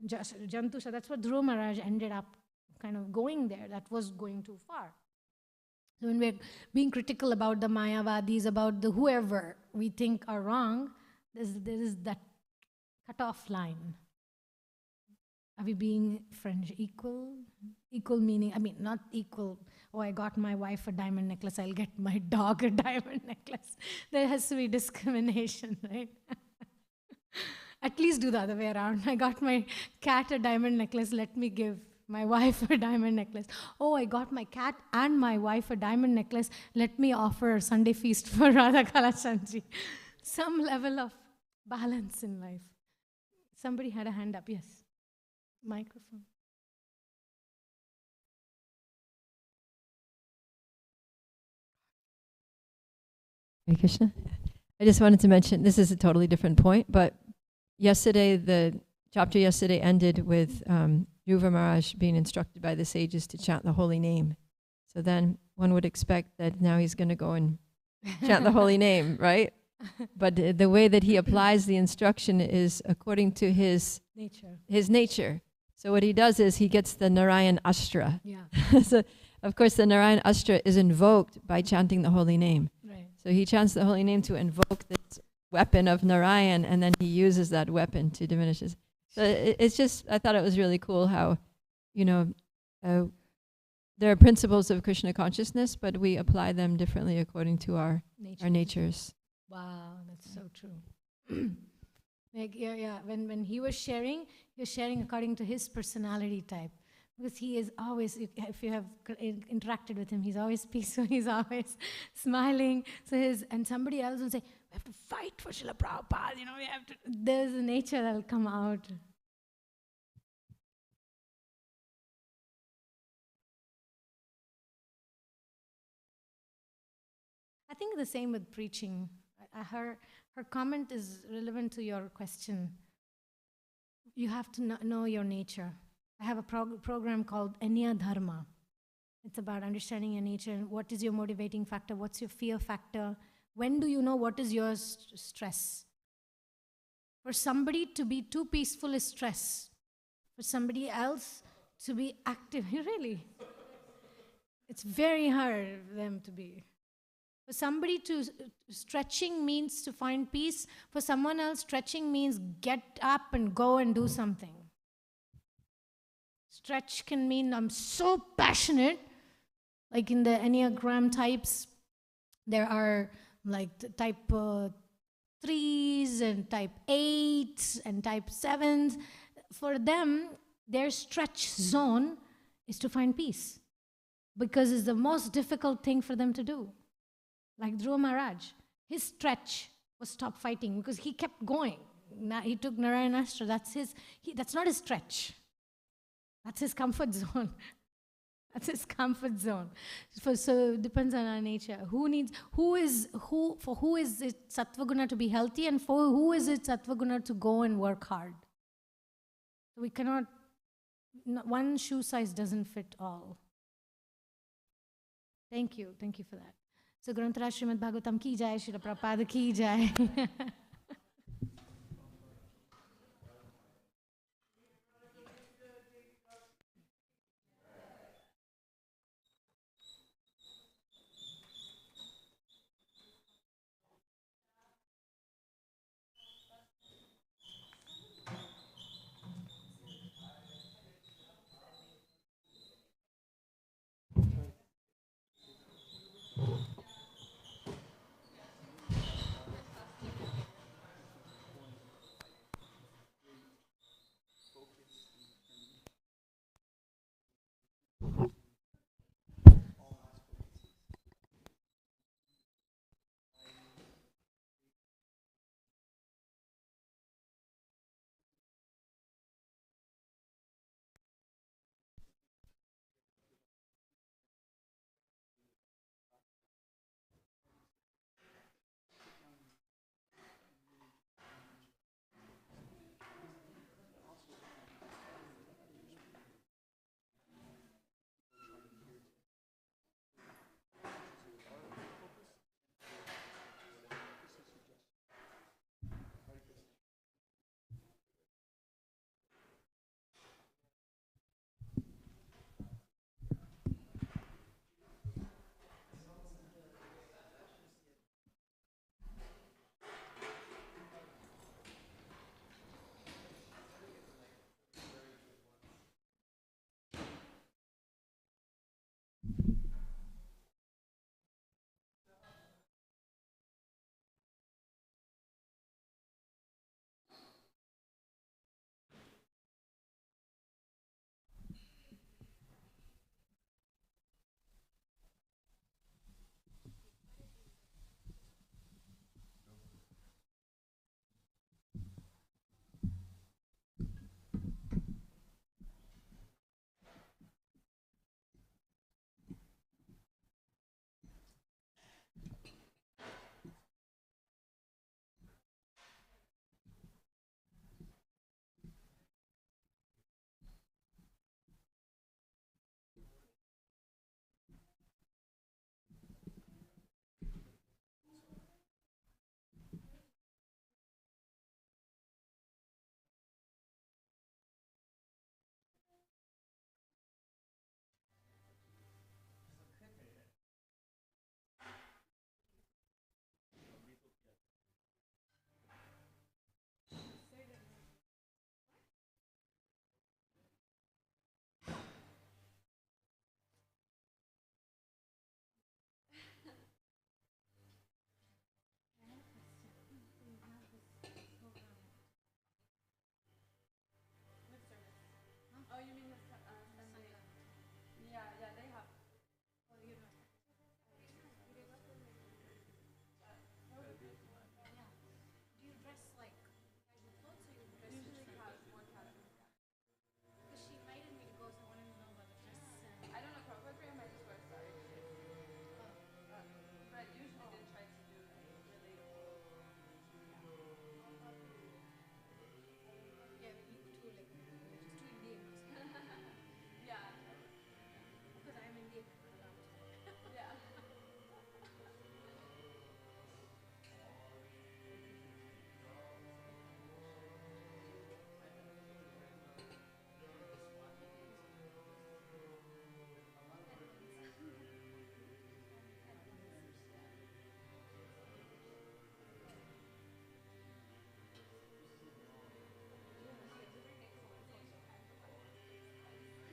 Jantusha, that's what Dhruva Maharaj ended up kind of going there. That was going too far. So when we're being critical about the Mayavadis, about the whoever we think are wrong, there is that cut-off line. Are we being friends equal? Equal meaning, I mean, not equal, oh, I got my wife a diamond necklace, I'll get my dog a diamond necklace. There has to be discrimination, right? At least do the other way around. I got my cat a diamond necklace, let me give my wife a diamond necklace. Oh, I got my cat and my wife a diamond necklace, let me offer a Sunday feast for Radha Kalachandji. Some level of balance in life. Somebody had a hand up, yes. Microphone. Hare Krishna. I just wanted to mention, this is a totally different point, but yesterday, the chapter yesterday ended with Dhruva Maharaj being instructed by the sages to chant the holy name. So then one would expect that now he's going to go and chant the holy name, right? But the way that he applies the instruction is according to his nature. So what he does is he gets the Narayan Astra. Yeah. So of course the Narayan Astra is invoked by chanting the holy name. Right. So he chants the holy name to invoke this weapon of Narayan, and then he uses that weapon to diminish his. So it's just, I thought it was really cool how, there are principles of Krishna consciousness, but we apply them differently according to our natures. Wow, that's so true. When he was sharing according to his personality type. Because he is always, if you have interacted with him, he's always peaceful, he's always smiling. And somebody else will say, we have to fight for Srila Prabhupada, we have to, there's a nature that'll come out. I think the same with preaching. Her comment is relevant to your question. You have to know your nature. I have a program called Anya Dharma. It's about understanding your nature and what is your motivating factor, what's your fear factor, when do you know what is your stress. For somebody to be too peaceful is stress. For somebody else to be active, really. It's very hard for them to be. For somebody to, stretching means to find peace. For someone else, stretching means get up and go and do something. Stretch can mean I'm so passionate. Like in the Enneagram types, there are like type 3s and type 8s and type 7s. For them, their stretch zone is to find peace because it's the most difficult thing for them to do. Like Dhruva Maharaj, his stretch was stop fighting because he kept going. He took Narayan Astra. That's not his stretch. That's his comfort zone. That's his comfort zone. So it depends on our nature. For who is it Sattva Guna to be healthy, and for who is it Sattva Guna to go and work hard? We cannot, one shoe size doesn't fit all. Thank you for that. So Granthara Srimad Bhagavatam ki jai, Srila Prabhupada ki jai.